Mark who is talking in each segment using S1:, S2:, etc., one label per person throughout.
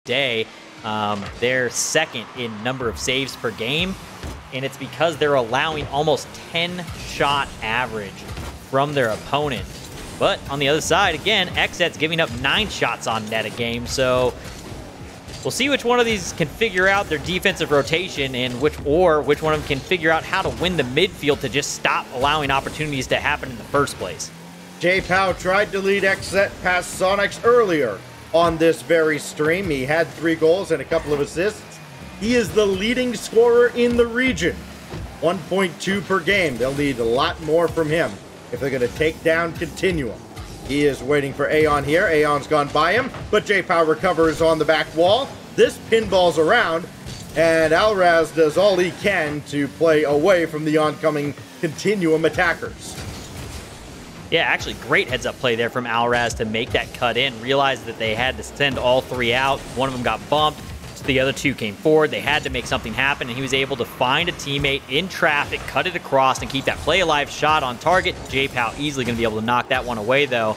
S1: day. They're second in number of saves per game, and it's because they're allowing almost 10-shot average from their opponent. But on the other side, again, XSET's giving up 9 shots on net a game, so we'll see which one of these can figure out their defensive rotation and which one of them can figure out how to win the midfield to just stop allowing opportunities to happen in the first place.
S2: J-Pow tried to lead XSET past Sonics earlier on this very stream. He had 3 goals and a couple of assists. He is the leading scorer in the region. 1.2 per game. They'll need a lot more from him if they're going to take down Continuum. He is waiting for Aeon here. Aeon's gone by him, but J-Pow recovers on the back wall. This pinballs around, and Alraz does all he can to play away from the oncoming Continuum attackers.
S1: Yeah, actually, great heads-up play there from Alraz to make that cut in. Realized that they had to send all 3 out. One of them got bumped. So the other 2 came forward. They had to make something happen, and he was able to find a teammate in traffic, cut it across, and keep that play-alive shot on target. J-Pow easily going to be able to knock that one away, though.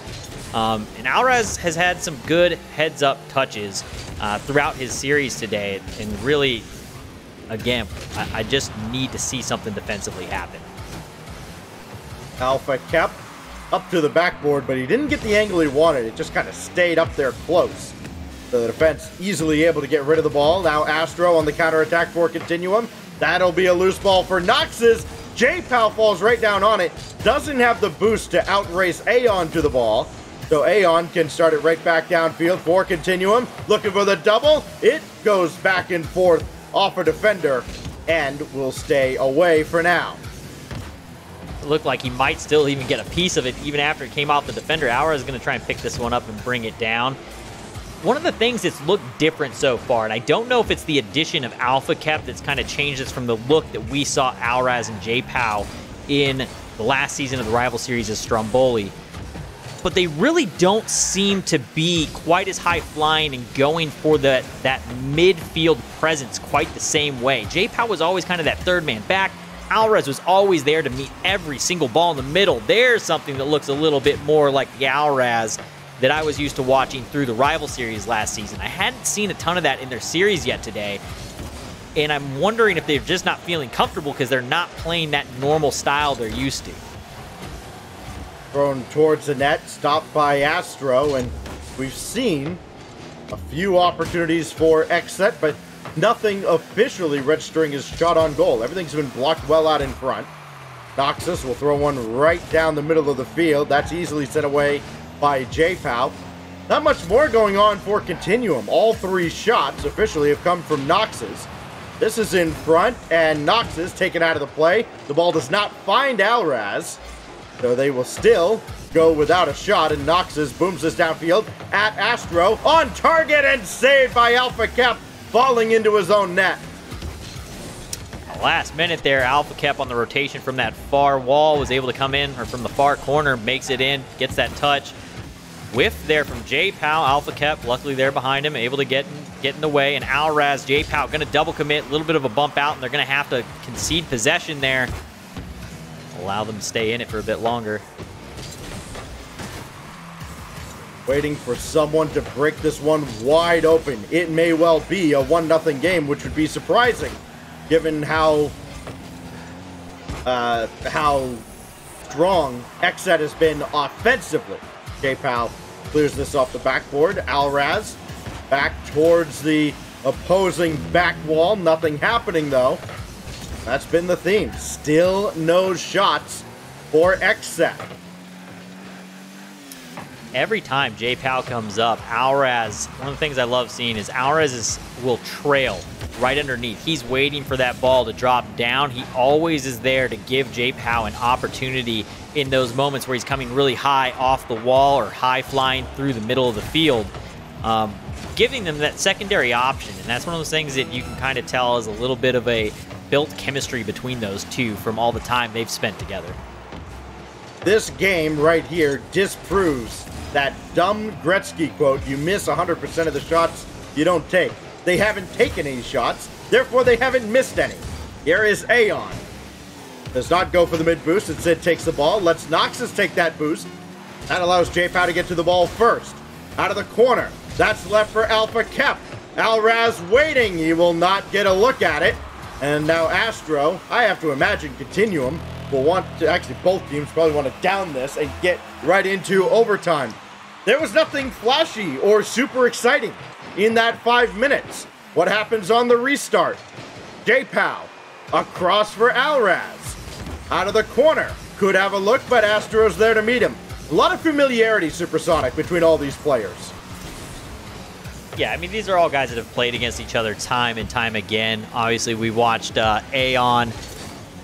S1: And Alraz has had some good heads-up touches throughout his series today. And really, again, I just need to see something defensively happen.
S2: Alpha kept up to the backboard, but he didn't get the angle he wanted. It just kind of stayed up there close. The defense easily able to get rid of the ball. Now Astro on the counterattack for Continuum. That'll be a loose ball for Noxus. J-Pow falls right down on it. Doesn't have the boost to outrace Aeon to the ball. So Aeon can start it right back downfield for Continuum. Looking for the double. It goes back and forth off a defender and will stay away for now.
S1: It looked like he might still even get a piece of it even after it came off the defender. Alraz is going to try and pick this one up and bring it down. One of the things that's looked different so far, and I don't know if it's the addition of Alpha Kep that's kind of changed this from the look that we saw Alraz and J-Pow in the last season of the rival series as Stromboli, but they really don't seem to be quite as high-flying and going for that midfield presence quite the same way. J-Pow was always kind of that third man back. Alraz was always there to meet every single ball in the middle. There's something that looks a little bit more like the Alraz that I was used to watching through the rival series last season. I hadn't seen a ton of that in their series yet today, and I'm wondering if they're just not feeling comfortable because they're not playing that normal style they're used to.
S2: Thrown towards the net, stopped by Astro, and we've seen a few opportunities for XSET, but nothing officially registering his shot on goal. Everything's been blocked well out in front. Noxus will throw one right down the middle of the field. That's easily sent away by J-Pow. Not much more going on for Continuum. All 3 shots officially have come from Noxus. This is in front, and Noxus taken out of the play. The ball does not find Alraz, so they will still go without a shot, and Noxus booms this downfield at Astro. On target and saved by Alpha Kep, falling into his own net.
S1: Last minute there, Alpha Kep on the rotation from that far wall was able to come in, or from the far corner, makes it in, gets that touch. Whiff there from J-Pow. Alpha Kep, luckily there behind him, able to get in the way. And Alraz, J-Pow going to double commit, a little bit of a bump out, and they're going to have to concede possession there. Allow them to stay in it for a bit longer.
S2: Waiting for someone to break this one wide open. It may well be a 1-0 game, which would be surprising, given how strong XSET has been offensively. J-Pow clears this off the backboard. Alraz back towards the opposing back wall. Nothing happening, though. That's been the theme. Still no shots for XSET.
S1: Every time J-Pow comes up, Alraz, one of the things I love seeing is Alraz will trail right underneath. He's waiting for that ball to drop down. He always is there to give J-Pow an opportunity in those moments where he's coming really high off the wall or high flying through the middle of the field, giving them that secondary option. And that's one of those things that you can kind of tell is a little bit of a built chemistry between those two from all the time they've spent together.
S2: This game right here disproves that dumb Gretzky quote, you miss 100% of the shots you don't take. They haven't taken any shots, therefore they haven't missed any. Here is Aeon. Does not go for the mid boost, instead takes the ball, lets Noxus take that boost. That allows J-Pow to get to the ball first. Out of the corner, that's left for Alpha Kep. Alraz waiting. He will not get a look at it. And now Astro, I have to imagine Continuum will want to, actually both teams probably want to down this and get right into overtime. There was nothing flashy or super exciting in that 5 minutes. What happens on the restart? J-Pow, across for Alraz. Out of the corner, could have a look, but Astro's there to meet him. A lot of familiarity, Supersonic, between all these players.
S1: Yeah, I mean, these are all guys that have played against each other time and time again. Obviously, we watched Aeon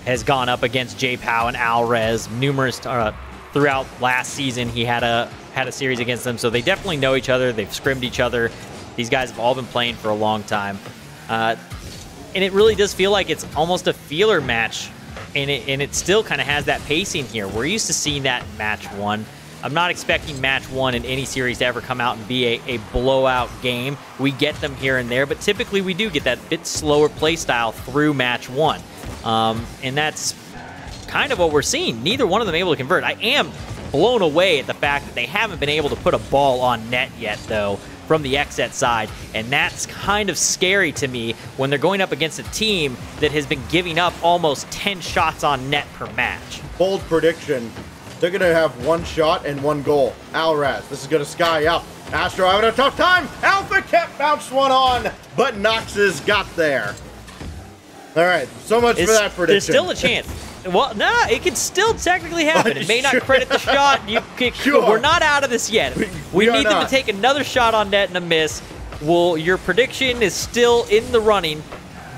S1: has gone up against J-Pow and Alraz numerous throughout last season. He had a series against them, so they definitely know each other. They've scrimmed each other. These guys have all been playing for a long time. And it really does feel like it's almost a feeler match, and it still kind of has that pacing here. We're used to seeing that in match 1. I'm not expecting match 1 in any series to ever come out and be a blowout game. We get them here and there, but typically we do get that bit slower play style through match 1. And that's kind of what we're seeing. Neither one of them able to convert. I am blown away at the fact that they haven't been able to put a ball on net yet, though, from the XSET side, and that's kind of scary to me when they're going up against a team that has been giving up almost 10 shots on net per match.
S2: Bold prediction. They're going to have 1 shot and 1 goal. Alraz, this is going to sky up. Astro having a tough time. Alpha kept bounced one on, but Noxus got there. All right, so much for that prediction.
S1: There's still a chance. Well, nah, it could still technically happen. It may not credit the shot.
S2: Sure.
S1: We're not out of this yet. We need them to take another shot on net and a miss. Well, your prediction is still in the running,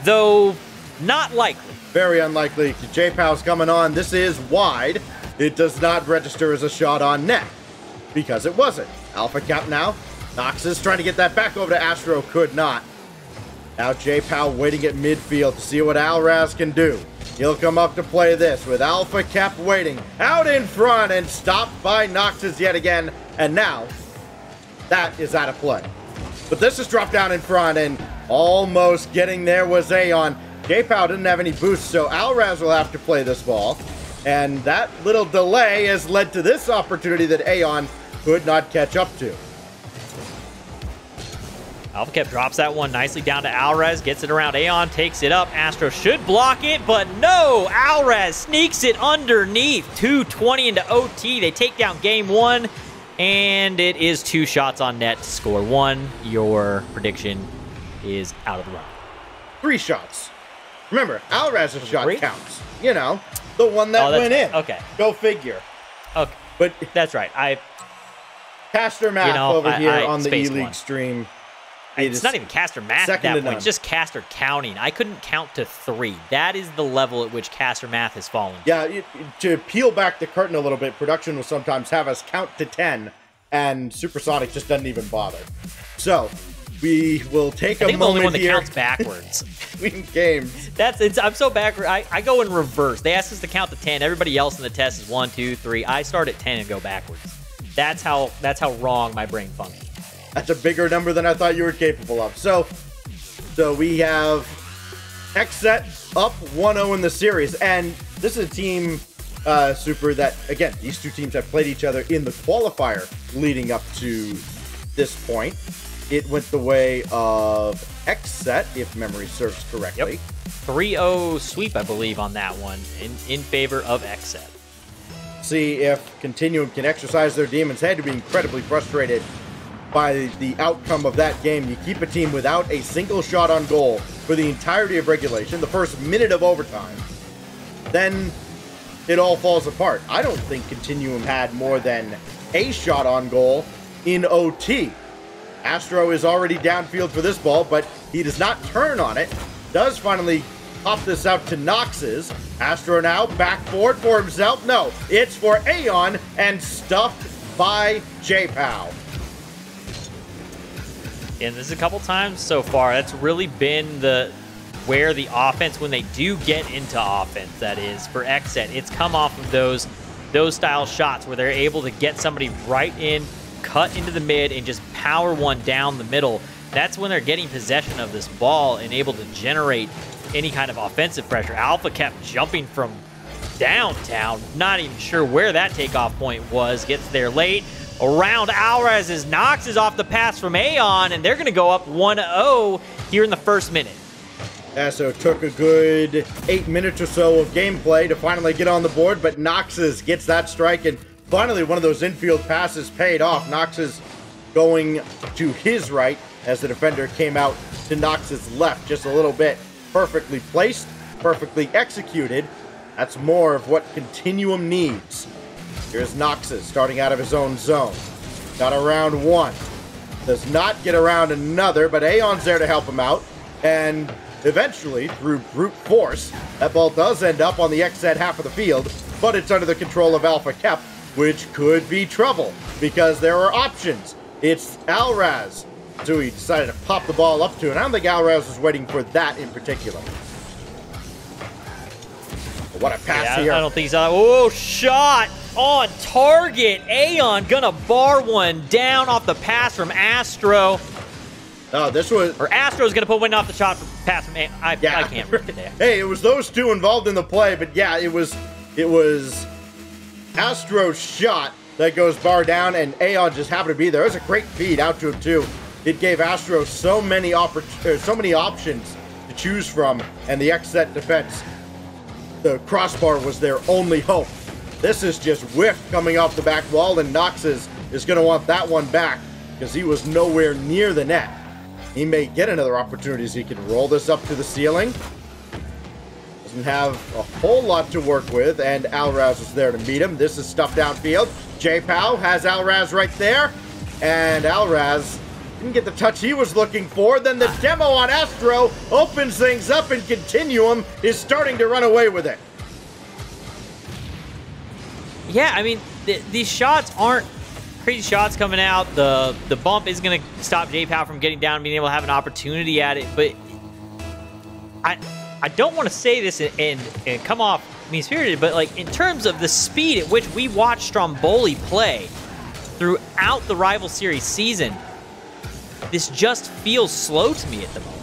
S1: though not likely.
S2: Very unlikely. J-Pow's coming on. This is wide. It does not register as a shot on net because it wasn't. Alpha Cap now. Noxus trying to get that back over to Astro. Could not. Now J-Pow waiting at midfield to see what Alraz can do. He'll come up to play this with Alpha Cap waiting out in front and stopped by Noxus yet again. And now that is out of play. But this is dropped down in front and almost getting there was Aeon. J-Pow didn't have any boost, so Alraz will have to play this ball. And that little delay has led to this opportunity that Aeon could not catch up to.
S1: Alpha Cap drops that one nicely down to Alraz, gets it around Aeon, takes it up. Astro should block it, but no! Alraz sneaks it underneath. 2:20 into OT. They take down game 1, and it is 2 shots on net to score 1. Your prediction is out of the run.
S2: 3 shots. Remember, Alraz's shot counts. You know, the one that went in.
S1: Okay.
S2: Go figure.
S1: Okay.
S2: But
S1: that's right.
S2: Caster Math over here on the E-League stream.
S1: It's not even caster math at that point. It's just caster counting. I couldn't count to 3. That is the level at which caster math has fallen.
S2: Yeah, to peel back the curtain a little bit, production will sometimes have us count to 10, and Supersonic just doesn't even bother. So, we will take a moment here. I think the only one that
S1: counts backwards.
S2: Between games.
S1: I'm so backward. I go in reverse. They ask us to count to 10. Everybody else in the test is 1, 2, 3. I start at 10 and go backwards. That's how wrong my brain functions.
S2: That's a bigger number than I thought you were capable of. So we have XSET up 1-0 in the series. And this is a team, Super, that, again, these two teams have played each other in the qualifier leading up to this point. It went the way of XSET, if memory serves correctly.
S1: Yep. 3-0 sweep, I believe, on that one in favor of XSET.
S2: See if Continuum can exercise their demon's head to be incredibly frustrated by the outcome of that game. You keep a team without a single shot on goal for the entirety of regulation, the first minute of overtime, then it all falls apart. I don't think Continuum had more than a shot on goal in OT. Astro is already downfield for this ball, but he does not turn on it. Does finally pop this out to Noxus. Astro now back forward for himself. No, it's for Aeon and stuffed by J-Pow.
S1: And this is a couple times so far. That's really been where the offense, when they do get into offense, that is, for XSET, it's come off of those style shots where they're able to get somebody right in, cut into the mid, and just power one down the middle. That's when they're getting possession of this ball and able to generate any kind of offensive pressure. Alpha kept jumping from downtown, not even sure where that takeoff point was, gets there late. around Alvarez as Nox is off the pass from Aeon, and they're going to go up 1-0 here in the first minute.
S2: Yeah, so it took a good 8 minutes or so of gameplay to finally get on the board, but Noxus gets that strike, and finally one of those infield passes paid off. Noxus going to his right as the defender came out to Nox's left just a little bit. Perfectly placed, perfectly executed. That's more of what Continuum needs. Here's Noxus starting out of his own zone. Got around one. Does not get around another, but Aeon's there to help him out. And eventually, through brute force, that ball does end up on the XZ half of the field, but it's under the control of Alpha Kep, which could be trouble, because there are options. It's Alraz, so he decided to pop the ball up to, and I don't think Alraz was waiting for that in particular. What a pass here.
S1: I don't think he's on. Oh, shot on target. Aeon gonna bar one down off the pass from Astro.
S2: Oh, this was...
S1: Or Astro's going to put one off the shot from pass from... I can't read it there.
S2: Hey, it was those two involved in the play, but yeah, it was Astro's shot that goes bar down, and Aeon just happened to be there. It was a great feed out to him, too. It gave Astro so many options to choose from, and the XZ defense, the crossbar was their only hope. This is just whiffed coming off the back wall, and Noxus is going to want that one back because he was nowhere near the net. He may get another opportunity as he can roll this up to the ceiling. Doesn't have a whole lot to work with, and Alraz is there to meet him. This is stuff downfield. J-Pow has Alraz right there, and Alraz didn't get the touch he was looking for. Then the demo on Astro opens things up, and Continuum is starting to run away with it.
S1: Yeah, I mean, these shots aren't crazy shots coming out. The bump is going to stop J-Pow from getting down and being able to have an opportunity at it. But I don't want to say this and come off mean-spirited, but like in terms of the speed at which we watched Stromboli play throughout the Rival Series season, this just feels slow to me at the moment.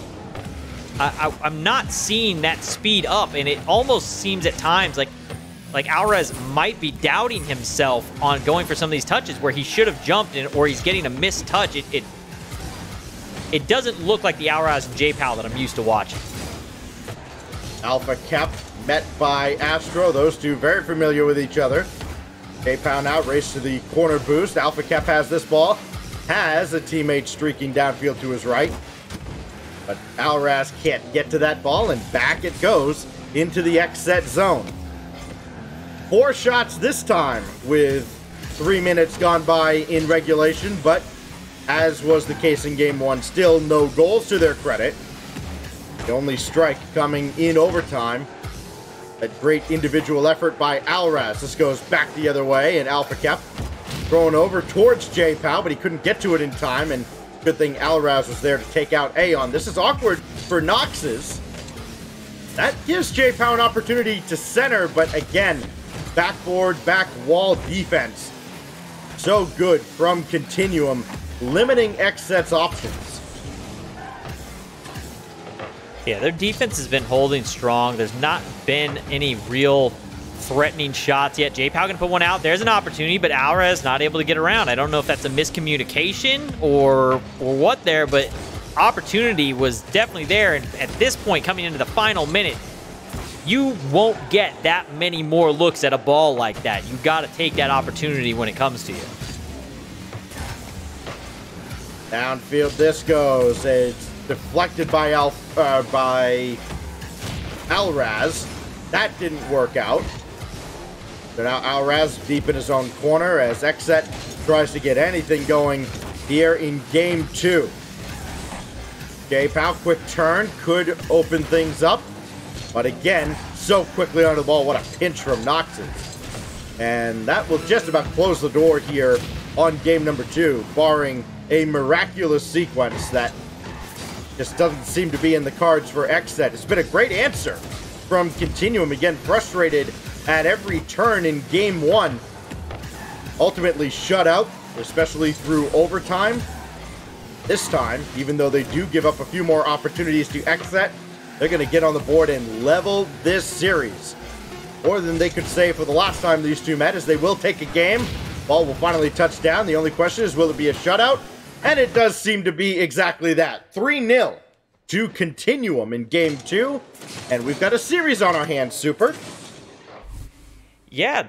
S1: I'm not seeing that speed up, and it almost seems at times like Alvarez might be doubting himself on going for some of these touches where he should have jumped in, or he's getting a missed touch. It doesn't look like the Alvarez and J-Pow that I'm used to watching.
S2: Alpha Kep met by Astro. Those two very familiar with each other. J-Pow now race to the corner boost. Alpha Kep has this ball. Has a teammate streaking downfield to his right. But Alraz can't get to that ball, and back it goes into the XZ zone. 4 shots this time with 3 minutes gone by in regulation, but as was the case in Game 1, still no goals to their credit. The only strike coming in overtime. A great individual effort by Alraz. This goes back the other way, and Alpha Kep thrown over towards J-Pow, but he couldn't get to it in time, and good thing Alraz was there to take out Aeon. This is awkward for Noxus. That gives J-Pow an opportunity to center, but again, backboard, back wall defense. So good from Continuum, limiting XZ's options.
S1: Yeah, their defense has been holding strong. There's not been any real threatening shots yet. J-Pow can put one out. There's an opportunity, but Alvarez not able to get around. I don't know if that's a miscommunication or what there, but opportunity was definitely there. And at this point, coming into the final minute, you won't get that many more looks at a ball like that. You got to take that opportunity when it comes to you.
S2: Downfield this goes. It's deflected by Alraz. That didn't work out. So now Alraz deep in his own corner as XZ tries to get anything going here in Game 2. J-Pow, quick turn, could open things up. But again, so quickly under the ball. What a pinch from Noxus. And that will just about close the door here on game number 2, barring a miraculous sequence that just doesn't seem to be in the cards for XZ. It's been a great answer from Continuum. Again, frustrated at every turn in game 1. Ultimately shut out, especially through overtime. This time, even though they do give up a few more opportunities to XZ, they're going to get on the board and level this series. More than they could say for the last time these two met, as they will take a game Ball will finally touch down. The only question is, will it be a shutout? And it does seem to be exactly that. 3-0 to Continuum in Game 2. And we've got a series on our hands, Super.
S1: Yeah,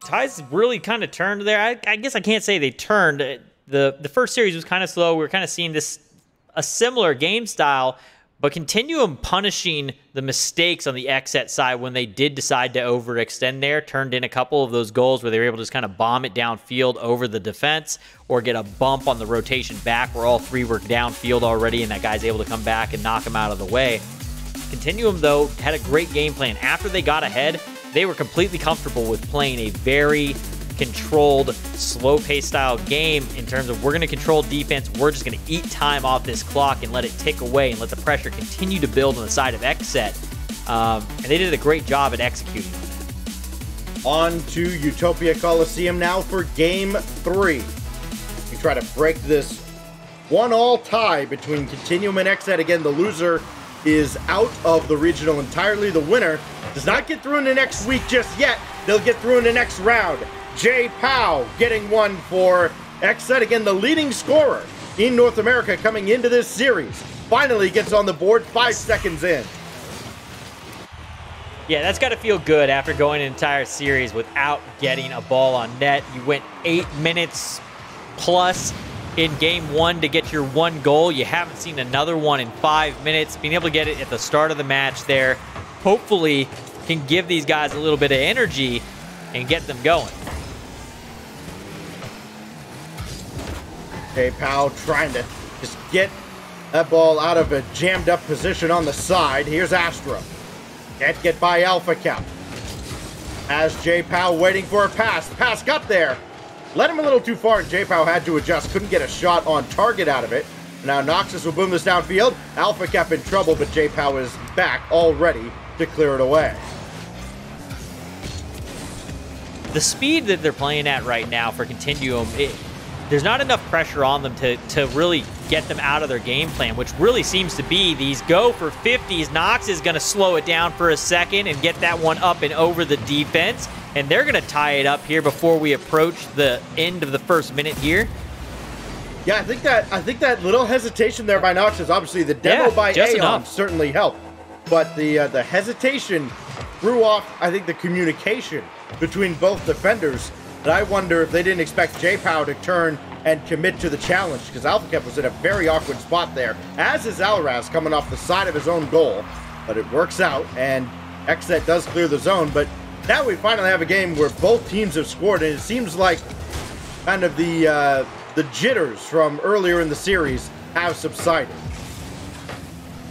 S1: ties really kind of turned there. I guess I can't say they turned. The first series was kind of slow. We were kind of seeing a similar game style, but Continuum punishing the mistakes on the XSET side when they did decide to overextend there, turned in a couple of those goals where they were able to just kind of bomb it downfield over the defense or get a bump on the rotation back where all three were downfield already and that guy's able to come back and knock him out of the way. Continuum, though, had a great game plan. After they got ahead, they were completely comfortable with playing a very controlled, slow-paced style game in terms of we're going to control defense, we're just going to eat time off this clock and let it tick away and let the pressure continue to build on the side of XSET. And they did a great job at executing on that.
S2: On to Utopia Coliseum now for Game 3. We try to break this 1-1 tie between Continuum and XSET. Again, the loser is out of the regional entirely. The winner does not get through in the next week just yet. They'll get through in the next round. Jay Powell getting one for XSET. Again, the leading scorer in North America coming into this series. Finally gets on the board 5 seconds in.
S1: Yeah, that's got to feel good after going an entire series without getting a ball on net. You went 8 minutes plus in Game 1 to get your one goal. You haven't seen another one in 5 minutes. Being able to get it at the start of the match there, hopefully can give these guys a little bit of energy and get them going.
S2: Jay Powell trying to just get that ball out of a jammed up position on the side. Here's Astro. Can't get by Alpha Cap. As Jay Powell waiting for a pass. The pass got there. Led him a little too far, and Jay Powell had to adjust. Couldn't get a shot on target out of it. Now Noxus will boom this downfield. Alpha Cap in trouble, but Jay Powell is back already to clear it away.
S1: The speed that they're playing at right now for Continuum, there's not enough pressure on them to really get them out of their game plan, which really seems to be these go for 50s. Nox is going to slow it down for a second and get that one up and over the defense, and they're going to tie it up here before we approach the end of the first minute here.
S2: Yeah, I think that little hesitation there by Nox is obviously the demo by Aeon certainly helped, but the hesitation threw off, I think, the communication between both defenders. And I wonder if they didn't expect Jay Powell to turn and commit to the challenge, because Alpha Cap was in a very awkward spot there, as is Alraz coming off the side of his own goal. But it works out, and XSET does clear the zone. But now we finally have a game where both teams have scored, and it seems like kind of the jitters from earlier in the series have subsided.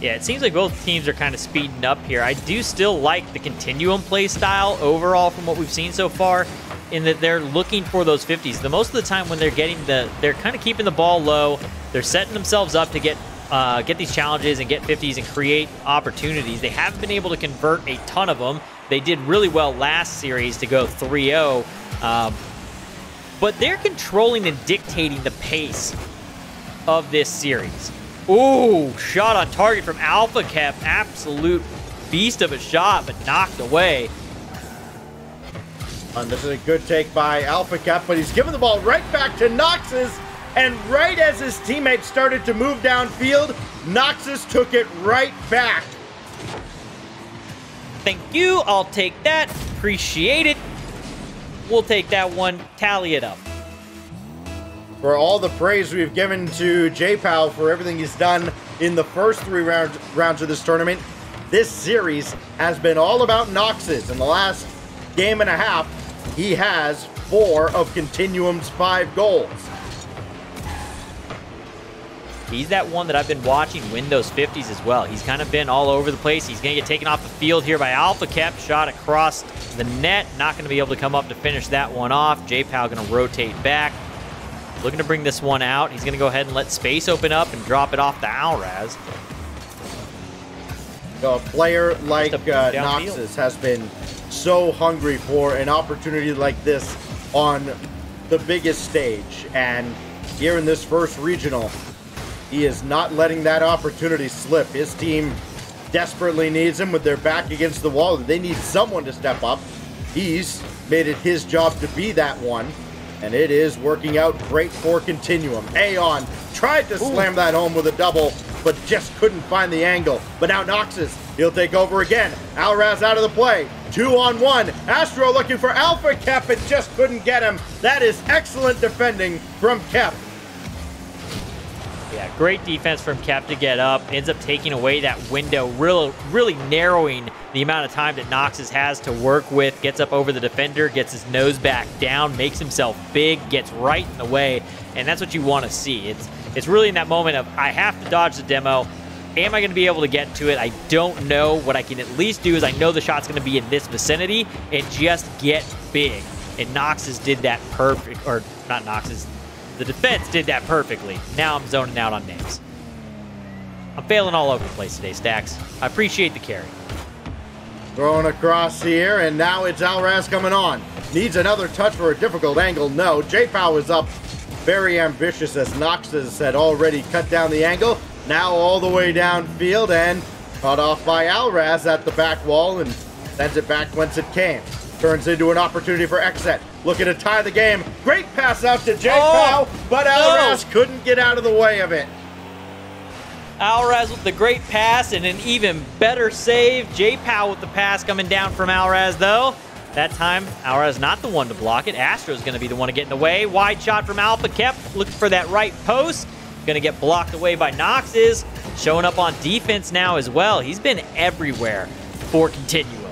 S1: Yeah, it seems like both teams are kind of speeding up here. I do still like the Continuum play style overall from what we've seen so far, in that they're looking for those 50s. The most of the time when they're getting they're kind of keeping the ball low. They're setting themselves up to get these challenges and get 50s and create opportunities. They haven't been able to convert a ton of them. They did really well last series to go 3-0. But they're controlling and dictating the pace of this series. Ooh, shot on target from Alpha Cap. Absolute beast of a shot, but knocked away.
S2: And this is a good take by Alpha Cap, but he's giving the ball right back to Noxus. And right as his teammates started to move downfield, Noxus took it right back.
S1: Thank you. I'll take that. Appreciate it. We'll take that one. Tally it up.
S2: For all the praise we've given to Jay Powell for everything he's done in the first 3 rounds of this tournament, this series has been all about Noxus. In the last game and a half, he has 4 of Continuum's 5 goals.
S1: He's that one that I've been watching win those 50s as well. He's kind of been all over the place. He's going to get taken off the field here by Alpha Cap. Shot across the net. Not going to be able to come up to finish that one off. Jay Powell going to rotate back. Looking to bring this one out. He's going to go ahead and let space open up and drop it off to Alraz.
S2: A player like Noxus has been so hungry for an opportunity like this on the biggest stage. And here in this first regional, he is not letting that opportunity slip. His team desperately needs him with their back against the wall. They need someone to step up. He's made it his job to be that one. And it is working out great for Continuum. Aeon tried to slam that home with a double, but just couldn't find the angle. But now Noxus, he'll take over again. Alraz out of the play. 2-on-1. Astro looking for Alpha Kep and just couldn't get him. That is excellent defending from Kep.
S1: Yeah, great defense from Kep to get up. Ends up taking away that window, really narrowing the amount of time that Noxus has to work with. Gets up over the defender, gets his nose back down, makes himself big, gets right in the way, and that's what you want to see. It's really in that moment of, I have to dodge the demo. Am I going to be able to get to it? I don't know. What I can at least do is I know the shot's going to be in this vicinity and just get big. And Noxus did that perfect, or not Noxus, the defense did that perfectly. Now I'm zoning out on names. I'm failing all over the place today, Stacks. I appreciate the carry.
S2: Throwing across here, and now it's Alraz coming on. Needs another touch for a difficult angle. No, J-Pow is up. Very ambitious as Noxus had already cut down the angle. Now all the way downfield and cut off by Alraz at the back wall and sends it back whence it came. Turns into an opportunity for Xset. Looking to tie the game. Great pass out to J-Pow, but Alraz couldn't get out of the way of it.
S1: Alraz with the great pass and an even better save. J-Pow with the pass coming down from Alraz, though. That time, Alraz not the one to block it. Astro's going to be the one to get in the way. Wide shot from Alpha Kep. Looking for that right post. Going to get blocked away by Noxus. Showing up on defense now as well. He's been everywhere for Continuum.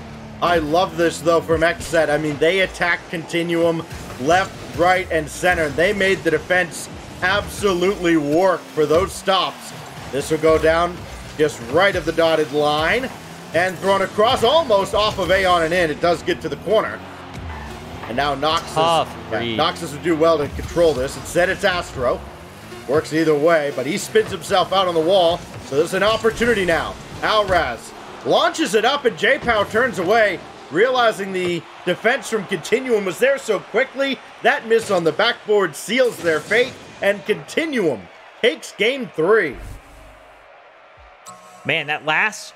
S2: I love this, though, from Xset. I mean, they attacked Continuum left, right, and center. They made the defense absolutely work for those stops. This will go down just right of the dotted line and thrown across almost off of Aeon and in. It does get to the corner. And now Noxus. Noxus would do well to control this. Instead, it's Astro. Works either way, but he spins himself out on the wall. So there's an opportunity now. Alraz launches it up, and J-Pow turns away, realizing the defense from Continuum was there so quickly. That miss on the backboard seals their fate, and Continuum takes game 3.
S1: Man, that last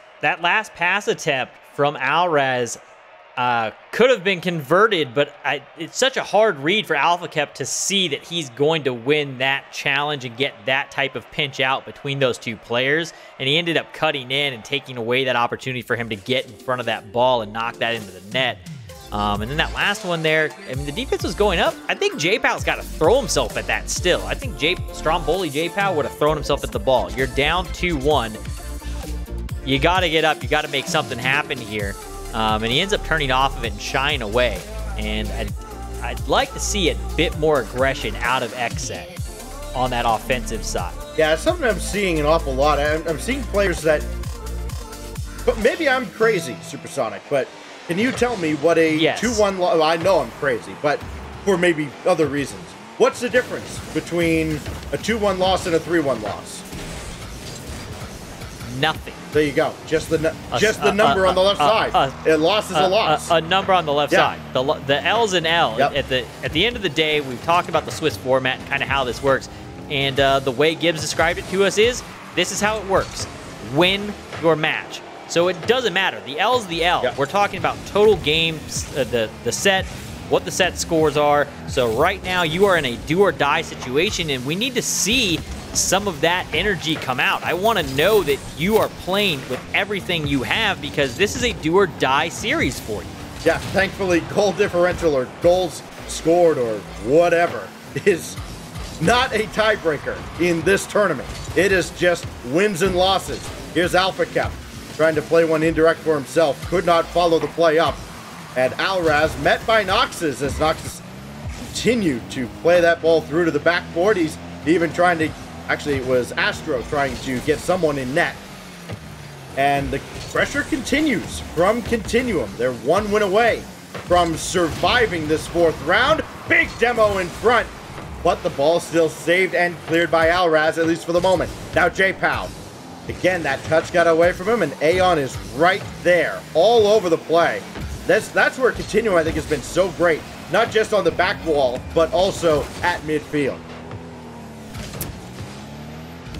S1: pass attempt from Alraz could have been converted, but it's such a hard read for Alpha Kep to see that he's going to win that challenge and get that type of pinch out between those two players, and he ended up cutting in and taking away that opportunity for him to get in front of that ball and knock that into the net. And then that last one there, I mean, the defense was going up. I think J-Pow's got to throw himself at that still. I think Stromboli J-Pow would have thrown himself at the ball. You're down 2-1. You got to get up. You got to make something happen here. And he ends up turning off of it and shying away. And I'd like to see a bit more aggression out of Xset on that offensive side.
S2: Yeah, it's something I'm seeing an awful lot. I'm seeing players that... But maybe I'm crazy, Supersonic, but can you tell me what a 2-1 loss... Well, I know I'm crazy, but for maybe other reasons. What's the difference between a 2-1 loss and a 3-1 loss?
S1: Nothing.
S2: There you go. Just the number on the left side. A loss is a loss.
S1: A number on the left side. The L's an L.
S2: Yep.
S1: At the end of the day, we've talked about the Swiss format and kind of how this works. And the way Gibbs described it to us is, this is how it works. Win your match. So it doesn't matter. The L's the L. Yep. We're talking about total games, the set, what the set scores are. So right now, you are in a do-or-die situation, and we need to see some of that energy come out. I want to know that you are playing with everything you have, because this is a do-or-die series for you.
S2: Yeah, thankfully, goal differential or goals scored or whatever is not a tiebreaker in this tournament. It is just wins and losses. Here's Alpha Kep trying to play one indirect for himself. Could not follow the play up. And Alraz met by Noxus as Noxus continued to play that ball through to the backboard. He's even trying to... Actually, it was Astro trying to get someone in net. And the pressure continues from Continuum. They're one win away from surviving this fourth round. Big demo in front. But the ball still saved and cleared by Alraz, at least for the moment. Now J-Pow. Again, that touch got away from him, and Aeon is right there, all over the play. That's where Continuum, I think, has been so great. Not just on the back wall, but also at midfield.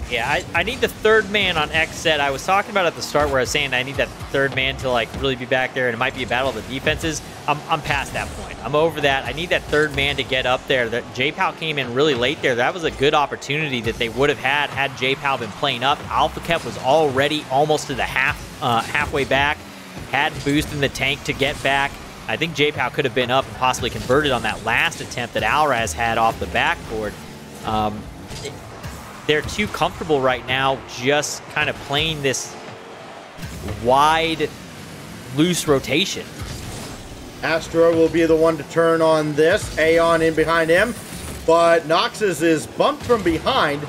S1: Yeah, I need the third man on Xset. I was talking about at the start where I was saying I need that third man to like really be back there, and it might be a battle of the defenses. I'm past that point. I'm over that. I need that third man to get up there. That J-Pow came in really late there. That was a good opportunity that they would have had J-Pow been playing up. Alpha Kev was already almost to the halfway back. Had boost in the tank to get back. I think J-Pow could have been up and possibly converted on that last attempt that Alraz had off the backboard. They're too comfortable right now just kind of playing this wide, loose rotation.
S2: Astro will be the one to turn on this. Aeon in behind him, but Noxus is bumped from behind.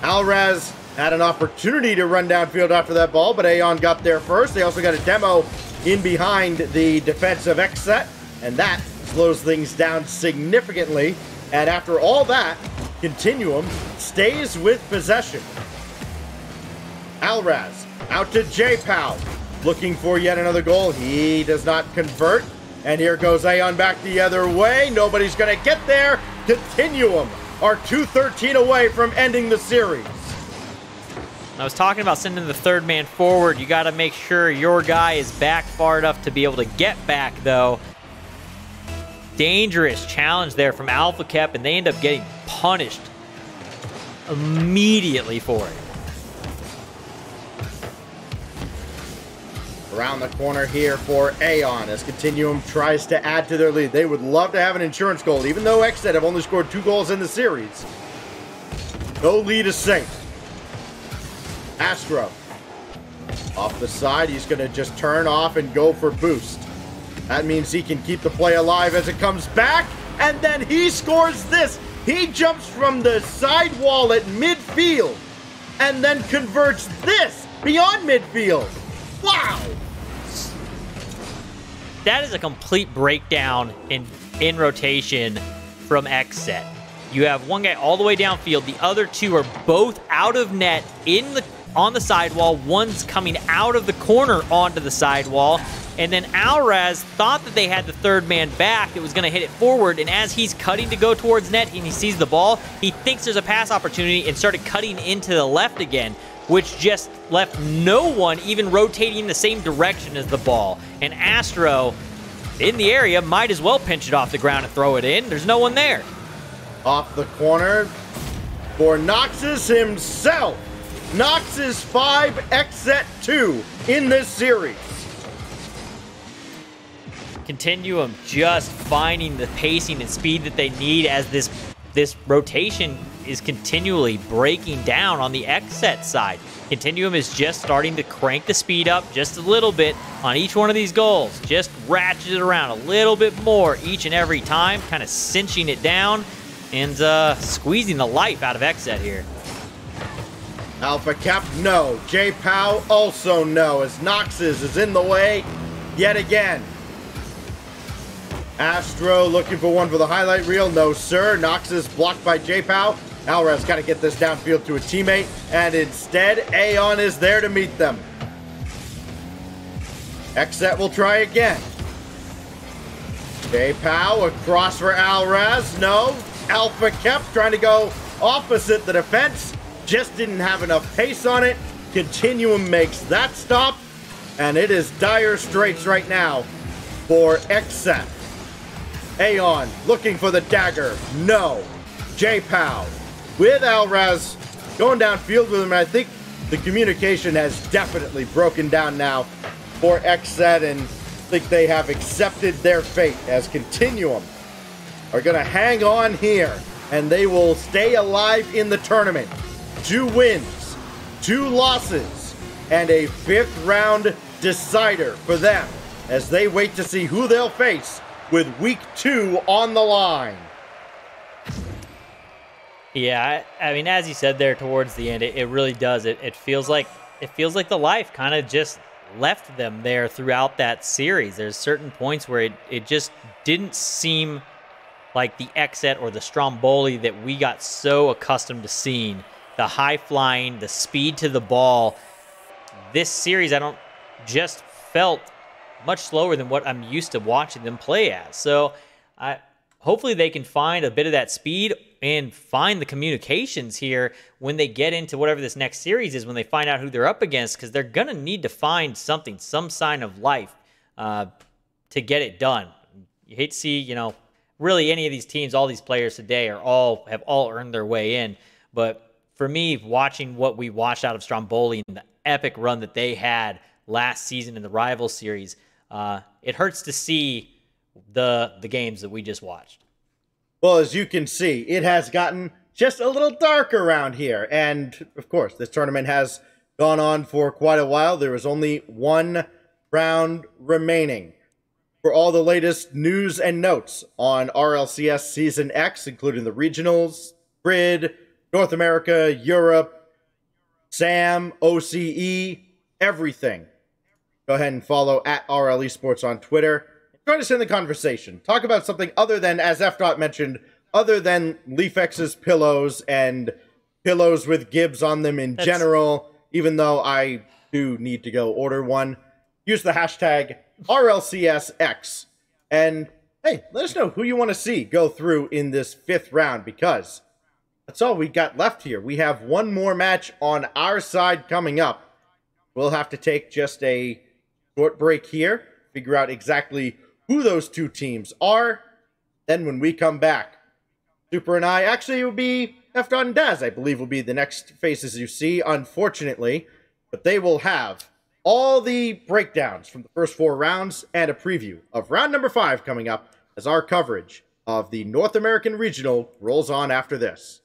S2: Alraz had an opportunity to run downfield after that ball, but Aeon got there first. They also got a demo in behind the defense of Xset, and that slows things down significantly. And after all that, Continuum stays with possession. Alraz out to J-Pow, looking for yet another goal. He does not convert. And here goes Aeon back the other way. Nobody's going to get there. Continuum are 2:13 away from ending the series.
S1: I was talking about sending the third man forward. You got to make sure your guy is back far enough to be able to get back, though. Dangerous challenge there from Alpha Kev, and they end up getting punished immediately for it.
S2: Around the corner here for Aeon as Continuum tries to add to their lead. They would love to have an insurance goal, even though Xset have only scored 2 goals in the series. No lead is safe. Astro off the side. He's going to just turn off and go for boost. That means he can keep the play alive as it comes back, and then he scores this. He jumps from the side wall at midfield and then converts this beyond midfield. Wow!
S1: That is a complete breakdown in rotation from Xset. You have one guy all the way downfield. The other two are both out of net on the sidewall. One's coming out of the corner onto the sidewall. And then Alraz thought that they had the third man back that was going to hit it forward, and as he's cutting to go towards net and he sees the ball, he thinks there's a pass opportunity and started cutting into the left again, which just left no one even rotating in the same direction as the ball. And Astro, in the area, might as well pinch it off the ground and throw it in. There's no one there.
S2: Off the corner for Noxus himself. Noxus 5, Xset 2 in this series.
S1: Continuum just finding the pacing and speed that they need as this rotation is continually breaking down on the Xset side. Continuum is just starting to crank the speed up just a little bit on each one of these goals. Just ratchet it around a little bit more each and every time, kind of cinching it down and squeezing the life out of Xset here.
S2: Alpha Kev, no. J-Pow, also no, as Noxus is in the way yet again. Astro looking for one for the highlight reel. No, sir. Noxus blocked by J-Pow. Alraz got to get this downfield to a teammate, and instead, Aeon is there to meet them. Xset will try again. J-Pow across for Alraz. No. Alpha Kev trying to go opposite the defense. Just didn't have enough pace on it. Continuum makes that stop, and it is dire straits right now for Xset. Aeon looking for the dagger. No. J-Pow with Alraz going downfield with him. I think the communication has definitely broken down now for Xset, and I think they have accepted their fate as Continuum are going to hang on here, and they will stay alive in the tournament. 2 wins, 2 losses, and a 5th round decider for them as they wait to see who they'll face with week 2 on the line.
S1: Yeah, I mean, as you said there towards the end, it really does. It feels like the life kind of just left them there throughout that series. There's certain points where it just didn't seem like the Xset or the Stromboli that we got so accustomed to seeing. The high flying, the speed to the ball. This series, I don't just felt much slower than what I'm used to watching them play as. So hopefully they can find a bit of that speed and find the communications here when they get into whatever this next series is, when they find out who they're up against, because they're going to need to find something, some sign of life to get it done. You hate to see, you know, really any of these teams, all these players today have all earned their way in. But for me, watching what we watched out of Stromboli and the epic run that they had last season in the rival series, it hurts to see the games that we just watched.
S2: Well, as you can see, it has gotten just a little dark around here. And, of course, this tournament has gone on for quite a while. There is only one round remaining. For all the latest news and notes on RLCS Season X, including the regionals, grid, North America, Europe, SAM, OCE, everything, go ahead and follow at RL Esports on Twitter. Join us in the conversation. Talk about something other than, as F. mentioned, other than LeafX's pillows and pillows with Gibbs on them in general, even though I do need to go order one. Use the hashtag RLCSX. And, hey, let us know who you want to see go through in this 5th round, because that's all we got left here. We have one more match on our side coming up. We'll have to take just a short break here, figure out exactly who those two teams are. Then when we come back, Super and I, actually it will be F. and Daz, I believe, will be the next faces you see, unfortunately. But they will have all the breakdowns from the first 4 rounds and a preview of round number 5 coming up as our coverage of the North American Regional rolls on after this.